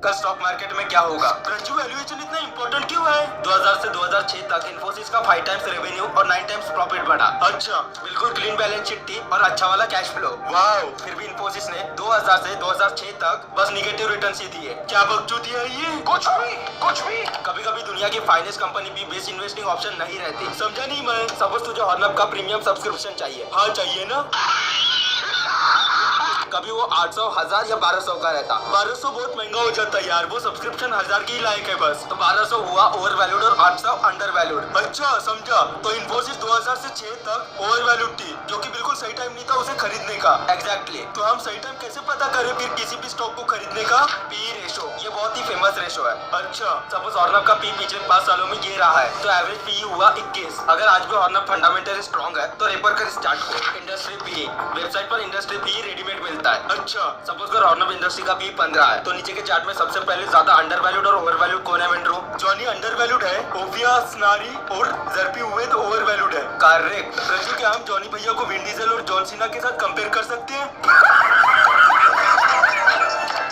कल stock market में क्या होगा। रज्जू वैल्यूएशन इतना इंपॉर्टेंट क्यों है? 2000 से 2006 तक इन्फोसिस का 5 टाइम्स रेवेन्यू और 9 टाइम्स प्रॉफिट बढ़ा। अच्छा, बिल्कुल क्लीन बैलेंस शीट थी और अच्छा वाला कैश फ्लो। वाओ, फिर भी इन्फोसिस ने 2000 से 2006 तक बस निगेटिव रिटर्न ही दिए। क्या बकचोदी है ये? कुछ भी। कभी कभी दुनिया की फाइनेंस कंपनी भी बेस्ट इन्वेस्टिंग ऑप्शन नहीं रहती। समझा नहीं मैं। सपोज तुझे हॉर्नअप का प्रीमियम सब्सक्रिप्शन चाहिए। हाँ चाहिए ना। कभी वो 800, 1000 या 1200 का रहता। 1200 बहुत महंगा हो जाता है यार, वो सब्सक्रिप्शन 1000 की ही लायक है बस। तो 1200 हुआ ओवर वैल्यूड और 800 अंडर वैल्यूड। अच्छा समझा। तो इन्फोसिस 2000 से 6 तक ओवर वैल्यूड थी, जो कि बिल्कुल सही टाइम नहीं था उसे खरीदने का। एग्जैक्टली। तो हम सही टाइम कैसे पता करें फिर किसी भी स्टॉक को खरीदने का? पी रेशो, ये बहुत ही फेमस रेशो है। अच्छा, सपोज हॉर्नअप का पी पिछले 5 सालों में ये रहा है, तो एवरेज पी हुआ 21। अगर आज भी हॉर्नअप फंडामेंटल स्ट्रॉन्ग है तो रेफर कर स्टार्ट हो। इंडस्ट्री पी, वेबसाइट पर इंडस्ट्री पी रेडीमेड मिलता है। अच्छा, सपोज अगर हॉर्नअप इंडस्ट्री का पी 15 है, तो नीचे के चार्ट में सबसे पहले ज्यादा अंडर वैल्यूड और ओवर वैल्यूड कौन है वेंड्रो? जॉनी अंडर वैल्यूड है, ओविया, स्नारी और जर्पी हुए तो ओवर वैल्यूड है। करेक्ट। रज्जू, क्या हम जॉनी भैया को विन डीजल और जॉन सीना के साथ कंपेयर कर सकते हैं?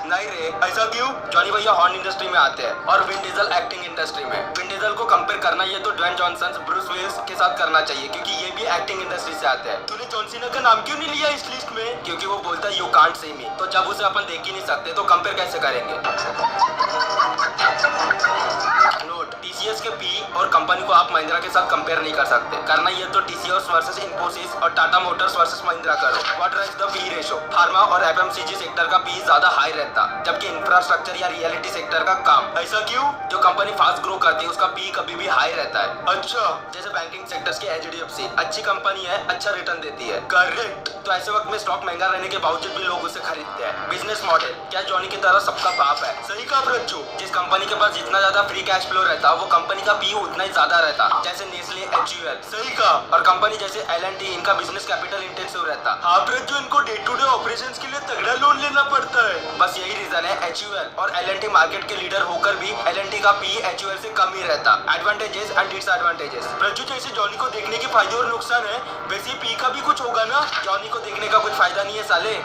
नहीं रे, ऐसा क्यों? जॉनी भैया हॉर्न इंडस्ट्री में आते हैं और विन डीजल एक्टिंग इंडस्ट्री में। विन डीजल को कंपेयर करना ये तो ड्वेन जॉनसन, ब्रूस विलिस के साथ करना चाहिए, क्योंकि ये भी एक्टिंग इंडस्ट्री से आते हैं। तूने जॉन सीना का नाम क्यों नहीं लिया इस लिस्ट में? क्योंकि वो बोलता है यू कांट सी मी, तो जब उसे अपन देख ही नहीं सकते तो कंपेयर कैसे करेंगे? नोट, टीसीएस के पी और कंपनी को आप महिंद्रा के साथ कंपेयर नहीं कर सकते। करना ये तो टीसीएस वर्सेस इन्फोसिस और टाटा मोटर्स वर्सेस महिंद्रा करो। What is the P ratio? Pharma और एफएमसीजी सेक्टर का पी ज्यादा हाई रहता, जबकि इंफ्रास्ट्रक्चर या रियलिटी सेक्टर का कम। ऐसा क्यों? जो कंपनी फास्ट ग्रो करती है उसका पी कभी भी हाई रहता है। अच्छा, जैसे बैंकिंग सेक्टर्स की एचडीएफसी अच्छी कंपनी है, अच्छा रिटर्न देती है। करेक्ट। तो ऐसे वक्त में स्टॉक महंगा रहने के बावजूद भी लोग उसे खरीदते हैं। बिजनेस मॉडल, क्या जॉनी की तरह सबका बाप है? सही कहा रज्जू। जिस कंपनी के पास जितना ज्यादा फ्री कैश फ्लो रहता वो कंपनी का पी उतना ही ज्यादा रहता, जैसे नेस्ले, एचयूएल। सही कहा। और कंपनी जैसे एलएनटी, इनका बिजनेस कैपिटल इंटेंसिव रहता। हाँ रज्जू, इनको डे टू डे ऑपरेशंस के लिए तगड़ा लोन लेना पड़ता है। बस यही रीजन है एचयूएल और एलएनटी मार्केट के लीडर होकर भी एलएनटी का पी एचयूएल से कम ही रहता। Advantages and disadvantages. रज्जू, जैसे जॉनी को देखने के फायदे और नुकसान है, वैसे पी का भी कुछ होगा ना? जॉनी को देखने का कुछ फायदा नहीं है साले।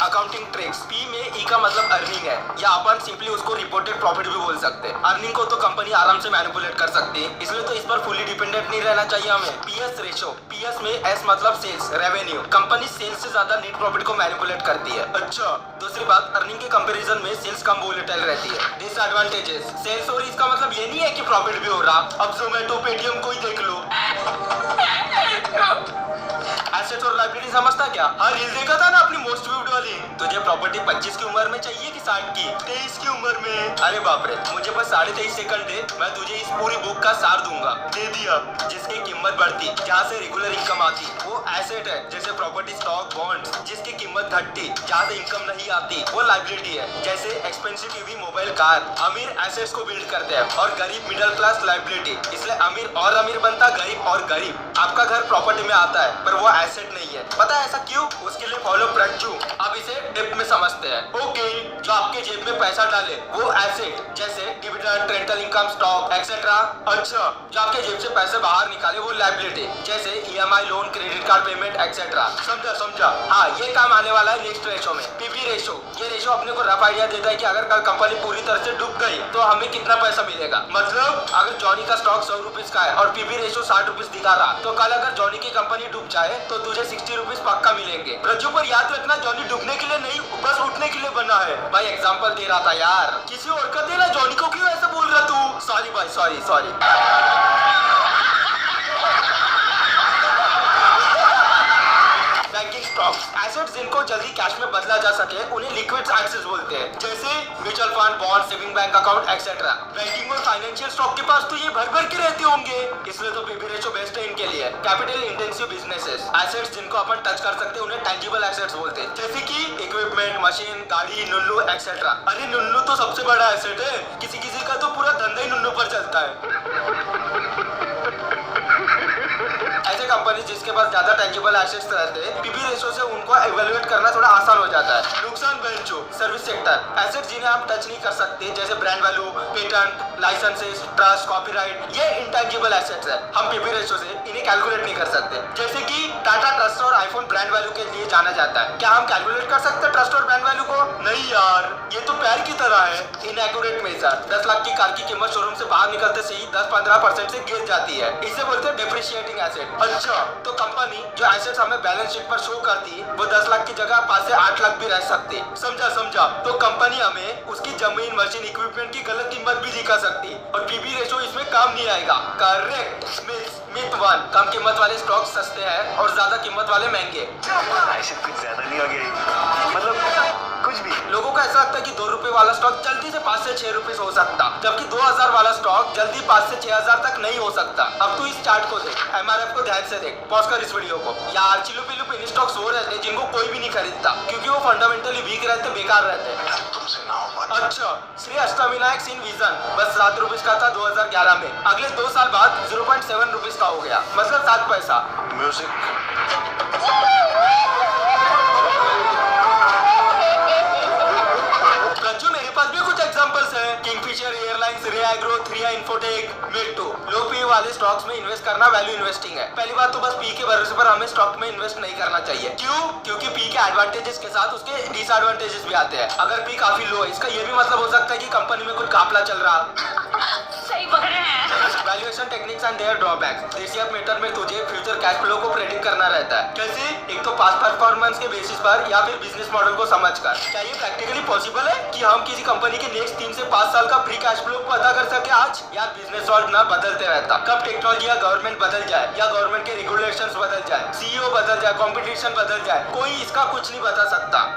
Accounting tricks. पी में ई का मतलब अर्निंग है, या अपन सिंपली उसको रिपोर्टेड प्रॉफिट भी बोल सकते हैं। अर्निंग को तो कंपनी आराम से मैनिपुलेट कर सकती है, इसलिए तो इस पर फुली डिपेंडेंट नहीं रहना चाहिए हमें। PS ratio. पीएस में एस मतलब सेल्स, रेवेन्यू। कंपनी सेल्स से ज्यादा नेट प्रॉफिट को मैनिपुलेट करती है। अच्छा, दूसरी बात, अर्निंग के कंपैरिजन में सेल्स कम वोलेटाइल रहती है। डिसएडवांटेजेस। सेल्स और इसका मतलब ये नहीं है कि प्रॉफिट भी हो रहा। अब जोमेटो, पेटीएम को ही देख लो। एसेट्स और लायबिलिटी समझता क्या? हाँ, रील देखा था ना अपनी मोस्ट व्यूड वाली। तुझे प्रॉपर्टी 25 की उम्र में चाहिए कि 60 की? 23 की उम्र में। अरे बाप रे, मुझे बस 23.5 सेकंड दे, मैं तुझे इस पूरी बुक का सार दूंगा। दे दिया। जिसकी कीमत बढ़ती, जहाँ से रेगुलर इनकम आती, वो एसेट है, जैसे प्रॉपर्टी, स्टॉक, बॉन्ड्स। जिसकी कीमत घटती, जहाँ से इनकम नहीं आती, वो लायबिलिटी है, जैसे एक्सपेंसिव टीवी, मोबाइल, कार। अमीर एसेट्स को बिल्ड करते हैं और गरीब मिडिल क्लास लायबिलिटी। इसलिए अमीर और अमीर बनता, गरीब और गरीब। आपका घर प्रॉपर्टी में आता है, पर वो एसेट नहीं है। पता है ऐसा क्यों? उसके लिए फॉलो रज्जू। अब इसे डिप में समझते हैं। ओके, जो आपके जेब में पैसा डाले वो एसेट, जैसे dividend, rental income, stock etcetera. अच्छा, जो आपके जेब से पैसे बाहर निकाले वो लायबिलिटी, जैसे EMI, loan, credit card payment etcetera. समझा। हाँ, ये काम आने वाला है नेक्स्ट रेशो में, पीवी रेशो। ये रेशो अपने को रफ आइडिया देता है कि अगर कल कंपनी पूरी तरह से डूब गई तो हमें कितना पैसा मिलेगा। मतलब अगर जॉनी का स्टॉक 100 रुपीज का है और पीवी रेशो 60 रुपीज दिखा रहा, तो कल अगर जॉनी की कंपनी डूब जाए तो तुझे 60 रुपीज पक्का मिलेंगे। रज्जू, पर याद रखना, जॉनी डूबने के लिए नहीं, बस उठने के लिए बना है। भाई एग्जांपल दे रहा था यार, किसी और का देना। जॉनी को क्यों ऐसा बोल रहा तू? सॉरी भाई, सॉरी। बैंकिंग स्टॉक्स, एसेट्स जिनको जल्दी कैश में बदला जा सके, उन्हें लिक्विड एसेट्स बोलते हैं, जैसे mutual fund, bond, saving bank account etcetera. Banking और फाइनेंशियल स्टॉक के पास तो ये भर के रहते होंगे, इसलिए तो पीवी रेशो बेस्ट है इनके लिए। कैपिटल इंटेंसिव बिजनेसेस, एसेट्स जिनको अपन टच कर सकते हैं उन्हें टेंजिबल एसेट्स बोलते हैं, जैसे कि इक्विपमेंट, मशीन, गाड़ी, नुल्लू एक्सेट्रा। अरे नुल्लू तो सबसे बड़ा एसेट है, किसी का तो पूरा धंधा ही नुल्लू पर चलता है। ऐसे कंपनी कंपनी जिसके पास ज्यादा टेंजिबल एसेट्स रहते हैं, पीबी रेशो से उनको इवेलुएट करना थोड़ा आसान हो जाता है। नुकसान बेंचो, सर्विस सेक्टर, एसेट जिन्हें आप टच नहीं कर सकते जैसे brand value, patent, licenses, trust, copyright, ये इंटेंजिबल एसेट्स है। हम पीबी रेशो से इन्हें कैलकुलेट नहीं कर सकते। जैसे कि टाटा ट्रस्ट और आईफोन ब्रांड वैल्यू के लिए जाना जाता है, क्या हम कैलकुलेट कर सकते हैं ट्रस्ट और ब्रांड वैल्यू को? नहीं यार, ये तो पैर की तरह है। इनएक्यूरेट मेजर, 10 लाख की कार की कीमत शोरूम से बाहर निकलते से ही 10-15% से गिर जाती है, इसे बोलते हैं डेप्रिशिएटिंग एसेट। अच्छा, तो कंपनी जो एसेट्स हमें बैलेंस शीट पर शो करती है वो 10 लाख की जगह 5 से 8 लाख भी रह सकती। समझा? तो कंपनी हमें उसकी जमीन, मशीन, इक्विपमेंट की गलत कीमत भी दिखा सकती और पीबी रेशो इसमें काम नहीं आएगा। करेक्ट। मिथ 1, कम कीमत वाले स्टॉक सस्ते हैं और ज्यादा कीमत वाले महंगे। ऐसे कुछ ज्यादा नहीं हो गया, मतलब कुछ भी। लोगों को ऐसा लगता है कि 2 रुपए वाला स्टॉक जल्दी से 5 से 6 रुपए हो सकता, जबकि 2000 वाला स्टॉक जल्दी 5 से 6000 तक नहीं हो सकता। अब तू इस चार्ट को देख, एमआरएफ को ध्यान से देख, पॉज कर इस वीडियो को। यार चिल्लू पिल्लू पेनी स्टॉक्स हो रहते हैं जिनको कोई भी नहीं खरीदता क्योंकि वो फंडामेंटली वीक रहते, बेकार रहते हैं। तुमसे ना हो पाता। अच्छा, श्री अष्टविनायक सिंह विजन बस 7 रुपए का था 2011 में, अगले 2 साल बाद 0.7 रुपए का हो गया, मतलब 7 पैसा। म्यूजिक। मेरे पास भी कुछ एग्जांपल्स हैं। किंगफिशर एयरलाइंस, रे एग्रो, 3i इन्फोटेक, मेटो। लो पी वाले स्टॉक्स में इन्वेस्ट करना वैल्यू इन्वेस्टिंग है। पहली बात तो बस पी के भरोसे पर हमें स्टॉक में इन्वेस्ट नहीं करना चाहिए। क्यों? क्योंकि पी के एडवांटेजेस के साथ उसके डिसएडवांटेजेस भी आते हैं। अगर पी काफी लो है, इसका ये भी मतलब हो सकता है कि कंपनी में कुछ घपला चल रहा। सही पकड़े हैं। Valuation techniques and their drawbacks. DCF method में तुझे फ्यूचर कैश फ्लो को प्रेडिक्ट करना रहता है। कैसे? एक तो पास्ट परफॉर्मेंस के बेसिस पर या फिर बिजनेस मॉडल को समझकर। क्या ये प्रैक्टिकली पॉसिबल है कि हम किसी कंपनी के नेक्स्ट 3 से 5 साल का फ्री कैश फ्लो पता कर सके आज? यार बिजनेस वर्ल्ड ना बदलते रहता, कब टेक्नोलॉजी या गवर्नमेंट बदल जाए या गवर्नमेंट के रेगुलेशंस बदल जाए, सीईओ बदल जाए, कंपटीशन बदल जाए, कोई इसका कुछ नहीं बता सकता।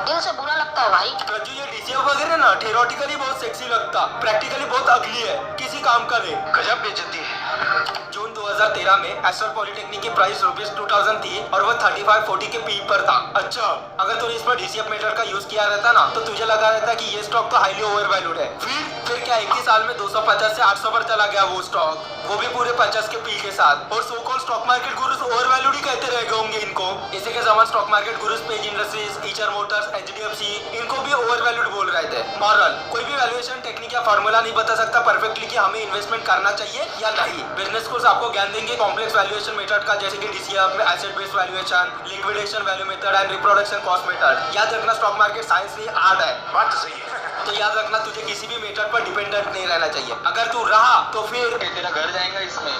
दिल से बुरा लगता है भाई। रज्जू, ये डीसीएफ वगैरह ना थियोरेटिकली बहुत सेक्सी लगता, प्रैक्टिकली बहुत अगली है, किसी काम का नहीं। गजब बेइज्जती है। जून 2013 में एस्टर पॉलिटेक्निक की प्राइस ₹2000 थी और वो 3540 के पी पर था। अच्छा, अगर तूने इस पर डीसीएफ मेथड का यूज किया रहता ना तो तुझे लगा रहता कि ये स्टॉक तो हाईली ओवरवैल्यूड है। फिर क्या एक ही साल में 250 से 800 पर चला गया वो स्टॉक, वो भी पूरे 50 के पी के साथ। और so called stock market gurus overvalued ही कहते रह गए होंगे इनको। इसी के समान stock market gurus Page Industries, Eicher Motors, HDFC, इनको भी ओवरवैल्यूड बोल रहे थे। मॉरल, कोई भी वैल्यूएशन टेक्निक या फार्मूला नहीं बता सकता परफेक्टली कि हमें इन्वेस्टमेंट करना चाहिए या नहीं। बिजनेस कोर्स आपको ज्ञान देंगे कॉम्प्लेक्स वैल्यूएशन मेथड का, जैसे कि डीसीएफ में asset based valuation, liquidation value method and reproduction cost method. याद रखना स्टॉक मार्केट साइंस नहीं आर्ट है। बात तो सही है। तो याद रखना तुझे किसी भी मेथड पर डिपेंडेंट नहीं रहना चाहिए। अगर तू रहा तो फिर तेरा घर जाएगा इसमें,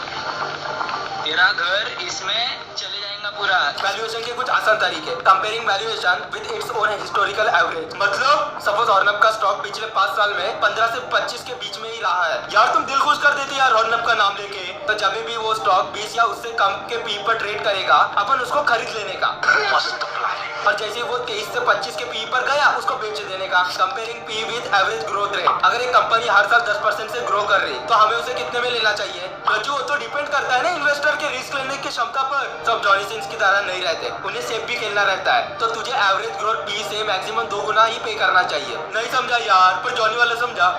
तेरा घर इसमें चले जाएगा पूरा। वैल्यूएशन के कुछ आसान तरीके। Comparing valuation with its own historical average. मतलब सपोज अर्नब का स्टॉक पिछले 5 साल में 15 से 25 के बीच में ही रहा है। यार तुम दिल खुश कर देते यार अर्नब का नाम लेके। तो जब भी वो स्टॉक 20 या उससे कम के पी पर ट्रेड करेगा, अपन उसको खरीद लेने का। मस्त प्लान है। और जैसे वो 23 से 25 के पी पर गया, उसको बेच देने का। Comparing P with average growth rate. अगर एक कंपनी हर साल 10% से ग्रो कर रही तो हमें उसे कितने में लेना चाहिए? जो तो डिपेंड करता है ना इन्वेस्टर के रिस्क लेने की क्षमता पर। सब जॉनी सिंस की तरह नहीं रहते, उन्हें सेफ भी खेलना रहता है। तो तुझे एवरेज ग्रोथ पी से मैक्सिमम 2 गुना ही पे करना चाहिए। नहीं समझा यार, पर जॉनी वाला समझा।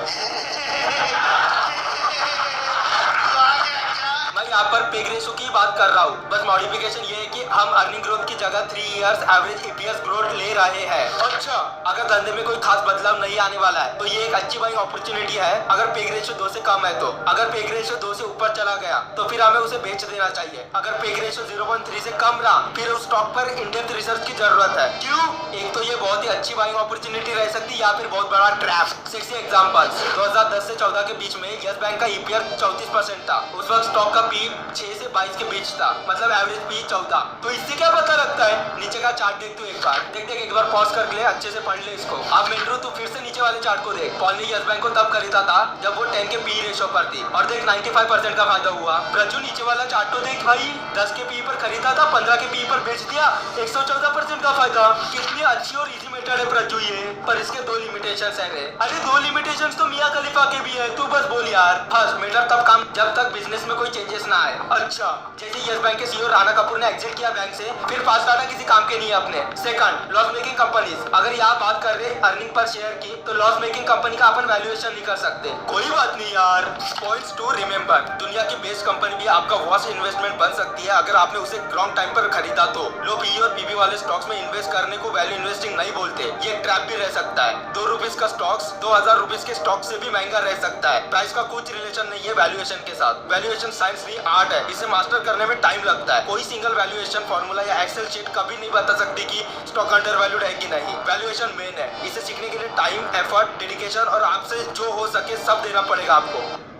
मैं यहाँ पर पेग रेशो की बात कर रहा हूँ, बस मॉडिफिकेशन ये है कि हम अर्निंग ग्रोथ की जगह 3 इयर्स एवरेज ईपीएस ग्रोथ ले रहे हैं। अच्छा, अगर धंधे में कोई खास बदलाव नहीं आने वाला है तो ये एक अच्छी बाइंग अपॉर्चुनिटी है। अगर पेग रेशो 2 से कम है तो, अगर पेग रेशो 2 से ऊपर चला गया तो फिर हमें उसे बेच देना चाहिए। अगर पेग रेशो 0.3 से कम रहा फिर उस स्टॉक पर इन-डेप्थ रिसर्च की जरूरत है। क्यों? एक तो ये बहुत ही अच्छी बाइंग अपॉर्चुनिटी रह सकती है या फिर बहुत बड़ा ट्रैप। 6 एग्जांपल्स। 2010 से 14 के बीच में यस बैंक का ईपीएस 34% था। उस वक्त स्टॉक का पी 6 से 22 के बीच था, मतलब एवरेज पी 14। तो इससे क्या पता लगता है? नीचे का चार्ट देख तू एक बार, देख एक बार पॉज कर ले, अच्छे से पढ़ ले इसको। अब मेंड्रू तू फिर से नीचे वाले चार्ट को देख। पॉल ने यस बैंक को तब खरीदा था जब वो 10 के पी रेशो पर थी और देख 95% का फायदा हुआ। प्रजू नीचे वाला चार्ट तो देख भाई, 10 के पी पर खरीदा था, 15 के पी पर बेच दिया, 114% का फायदा। कितनी अच्छी और इजी मेथड है प्रजू ये, पर इसके 2 लिमिटेशंस है रे। अरे 2 लिमिटेशंस तो मियां खलीफा के भी है, तू बस बोल यार। फर्स्ट, मेथड तब काम जब तक बिजनेस में कोई चेंजेस ना आए। अच्छा, जैसे यस बैंक के सीईओ राणा कपूर ने एग्जिट किया बैंक से, फिर फास्ट डाटा किसी काम के नहीं है अपने। Second, loss making companies. अगर यहाँ बात कर रहे अर्निंग पर शेयर की, तो लॉस मेकिंग कंपनी का अपन वैल्यूएशन नहीं कर सकते। कोई बात नहीं यार। पॉइंट्स टू रिमेंबर, दुनिया की बेस्ट कंपनी भी आपका वर्स्ट इन्वेस्टमेंट बन सकती है अगर आपने उसे रॉन्ग टाइम पर खरीदा तो। लो पीई और पीबी वाले स्टॉक्स में इन्वेस्ट करने को वैल्यू इन्वेस्टिंग नहीं बोलते, ये ट्रैप भी रह सकता है। 2 रुपीज का स्टॉक्स 2000 रुपीज के स्टॉक से भी महंगा रह सकता है। प्राइस का कुछ रिलेशन नहीं है वैल्यूएशन के साथ। वैल्यूएशन साइंस नहीं आर्ट है, इसे मास्टर करने में टाइम लगता है। कोई सिंगल वैल्यूएशन फॉर्मूला या एक्सेल शीट कभी नहीं बता सकती कि स्टॉक अंडर वैल्यूड है कि नहीं। वैल्यूएशन मेन है, इसे सीखने के लिए टाइम, एफर्ट, डेडिकेशन और आपसे जो हो सके सब देना पड़ेगा आपको।